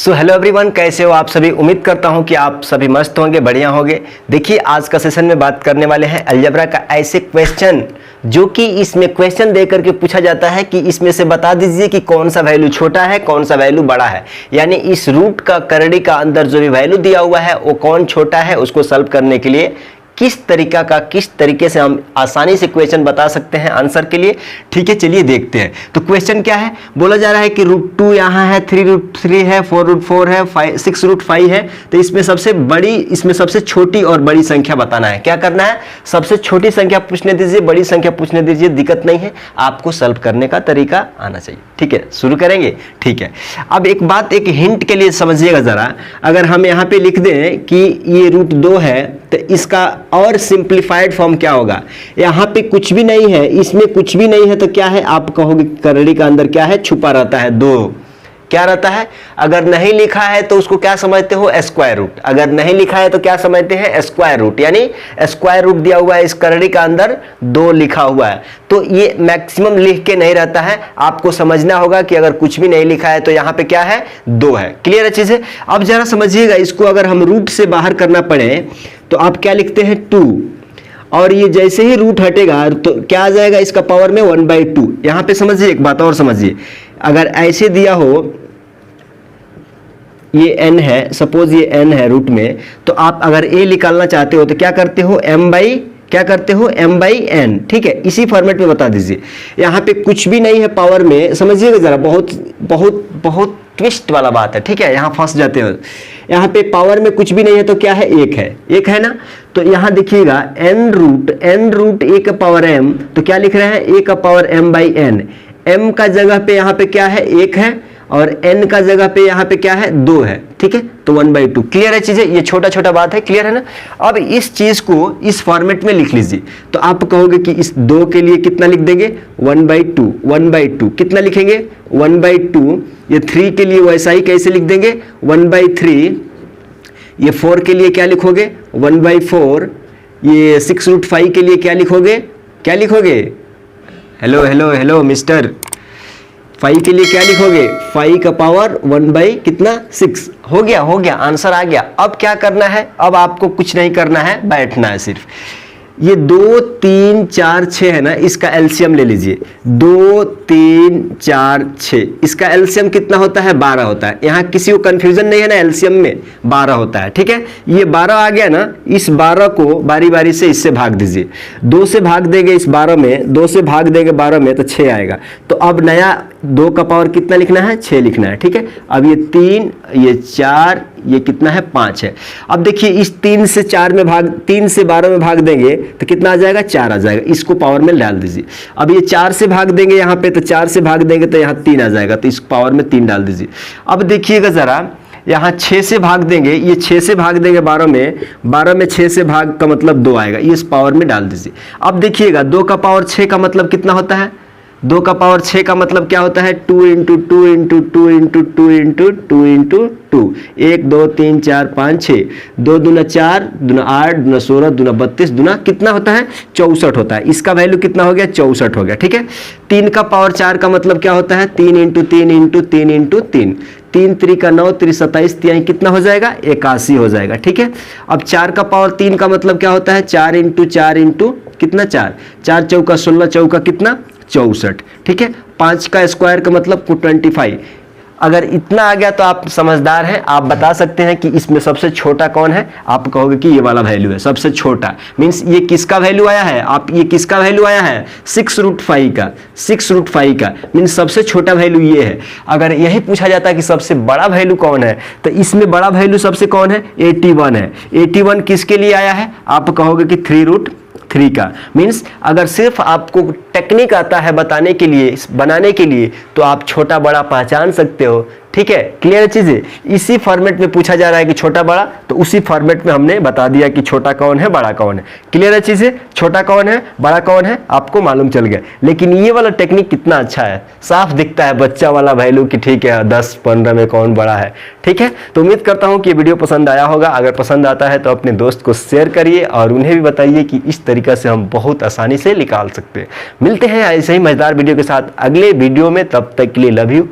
So hello everyone, कैसे हो आप सभी। उम्मीद करता हूं कि आप सभी मस्त होंगे, बढ़िया होंगे। देखिए आज का सेशन में बात करने वाले हैं अलजेब्रा का ऐसे क्वेश्चन जो कि इसमें क्वेश्चन दे करके पूछा जाता है कि इसमें से बता दीजिए कि कौन सा वैल्यू छोटा है कौन सा वैल्यू बड़ा है। यानी इस रूट का करड़ी का अंदर जो भी वैल्यू दिया हुआ है वो कौन छोटा है, उसको सॉल्व करने के लिए किस तरीके से हम आसानी से क्वेश्चन बता सकते हैं आंसर के लिए। ठीक है, चलिए देखते हैं। तो क्वेश्चन क्या है, बोला जा रहा है कि √2 यहाँ है, 3√3 है, 4√4 है, 6√5 है। तो इसमें सबसे छोटी और बड़ी संख्या बताना है। क्या करना है, सबसे छोटी संख्या पूछने दीजिए, बड़ी संख्या पूछने दीजिए, दिक्कत नहीं है, आपको सॉल्व करने का तरीका आना चाहिए। ठीक है, शुरू करेंगे। ठीक है, अब एक बात एक हिंट के लिए समझिएगा जरा। अगर हम यहाँ पे लिख दें कि ये √2 है तो इसका और सिंप्लीफाइड फॉर्म क्या होगा। यहाँ पे कुछ भी नहीं है, इसमें कुछ भी नहीं है, तो क्या है, आप कहोगे करड़ी का अंदर क्या है, छुपा रहता है 2। क्या रहता है, अगर नहीं लिखा है तो उसको क्या समझते हो, स्क्वायर रूट। अगर नहीं लिखा है तो क्या समझते हैं, स्क्वायर रूट। यानी स्क्वायर रूट दिया हुआ है, इस करड़ी का अंदर 2 लिखा हुआ है। तो ये मैक्सिमम लिख के नहीं रहता है, आपको समझना होगा कि अगर कुछ भी नहीं लिखा है तो यहाँ पे क्या है, 2 है। क्लियर है चीजें। अब जरा समझिएगा, इसको अगर हम रूट से बाहर करना पड़े तो आप क्या लिखते हैं, 2। और ये जैसे ही रूट हटेगा तो क्या आ जाएगा, इसका पावर में 1/2। यहां पे समझिए, एक बात और समझिए, अगर ऐसे दिया हो, ये n है, सपोज ये n है रूट में, तो आप अगर a निकालना चाहते हो तो क्या करते हो, m/n। ठीक है, इसी फॉर्मेट में बता दीजिए। यहाँ पे कुछ भी नहीं है पावर में, समझिएगा जरा, बहुत बहुत बहुत ट्विस्ट वाला बात है। ठीक है, यहाँ फंस जाते हो। यहाँ पे पावर में कुछ भी नहीं है तो क्या है, 1 है ना। तो यहाँ देखिएगा n रूट a का पावर m, तो क्या लिख रहे हैं, a का पावर m/n। m का जगह पे यहाँ पे क्या है, 1 है, और n का जगह पे यहाँ पे क्या है, 2 है। ठीक है, तो 1/2। क्लियर है चीजें, ये छोटा छोटा बात है, क्लियर है ना। अब इस चीज को इस फॉर्मेट में लिख लीजिए, तो आप कहोगे कि इस 2 के लिए कितना लिख देंगे, 1/2। कितना लिखेंगे, 1/2। ये 3 के लिए वैसा ही कैसे लिख देंगे, 1/3। ये 4 के लिए क्या लिखोगे, 1/4। ये 6√5 के लिए क्या लिखोगे, हेलो मिस्टर, 5 के लिए क्या लिखोगे, 5 का पावर 1/6। हो गया, आंसर आ गया। अब क्या करना है, अब आपको कुछ नहीं करना है, बैठना है सिर्फ। ये 2, 3, 4, 6 है ना, इसका एलसीएम ले लीजिए। 2, 3, 4, 6, इसका एलसीएम कितना होता है, 12 होता है। यहाँ किसी को कंफ्यूजन नहीं है ना, एलसीएम में 12 होता है। ठीक है, ये 12 आ गया ना, इस 12 को बारी बारी से इससे भाग दीजिए। 2 से भाग देंगे इस 12 में, 2 से भाग देंगे 12 में तो 6 आएगा। तो अब नया 2 का पावर कितना लिखना है, 6 लिखना है। ठीक है, अब ये 3, ये 4, ये कितना है, 5 है। अब देखिए इस 3 से 12 में भाग देंगे तो कितना आ जाएगा, 4 आ जाएगा। इसको पावर में डाल दीजिए। अब ये 4 से भाग देंगे यहाँ पे, तो 4 से भाग देंगे तो यहाँ 3 आ जाएगा, तो इस पावर में 3 डाल दीजिए। अब देखिएगा जरा, यहाँ 6 से भाग देंगे, ये 6 से भाग देंगे 12 में 6 से भाग का मतलब 2 आएगा, ये इस पावर में डाल दीजिए। अब देखिएगा 2 का पावर 6 का मतलब कितना होता है, 2 का पावर 6 का मतलब क्या होता है, 2 × 2 × 2 × 2 × 2 × 2 × 2। 1, 2, 3, 4, 5, 6। 2 दूना 4, दूना 8, दूना 16, दूना 32, दूना कितना होता है, 64 होता है। इसका वैल्यू कितना हो गया, 64 हो गया। ठीक है, 3 का पावर 4 का मतलब क्या होता है, 3 × 3 × 3 × 3। 3 3 का 9, 3 27, 3 कितना हो जाएगा, 81 हो जाएगा। ठीक है, अब 4 का पावर 3 का मतलब क्या होता है, 4 × 4 × कितना, 4 4 चौका 16, चौका कितना, 64। ठीक है, 5 का स्क्वायर का मतलब 25। अगर इतना आ गया तो आप समझदार हैं, आप बता सकते हैं कि इसमें सबसे छोटा कौन है। आप कहोगे कि ये वाला वैल्यू है सबसे छोटा। मींस ये किसका वैल्यू आया है, ये किसका वैल्यू आया है, 6√5 का। मींस सबसे छोटा वैल्यू ये है। अगर यही पूछा जाता है कि सबसे बड़ा वैल्यू कौन है, तो इसमें बड़ा वैल्यू सबसे कौन है, 81 है। 81 किसके लिए आया है, आप कहोगे कि 3√3 का। मीन्स अगर सिर्फ आपको टेक्निक आता है बताने के लिए, बनाने के लिए, तो आप छोटा बड़ा पहचान सकते हो। ठीक है, क्लियर चीजें। इसी फॉर्मेट में पूछा जा रहा है कि छोटा बड़ा, तो उसी फॉर्मेट में हमने बता दिया कि छोटा कौन है, बड़ा कौन है। क्लियर है चीजें, छोटा कौन है, बड़ा कौन है, आपको मालूम चल गया। लेकिन ये वाला टेक्निक कितना अच्छा है, साफ दिखता है बच्चा वाला वैल्यू कि ठीक है 10 15 में कौन बड़ा है। ठीक है, तो उम्मीद करता हूं कि वीडियो पसंद आया होगा। अगर पसंद आता है तो अपने दोस्त को शेयर करिए और उन्हें भी बताइए कि इस तरीका से हम बहुत आसानी से निकाल सकते हैं। मिलते हैं ऐसे ही मजेदार वीडियो के साथ अगले वीडियो में, तब तक के लिए लव यू।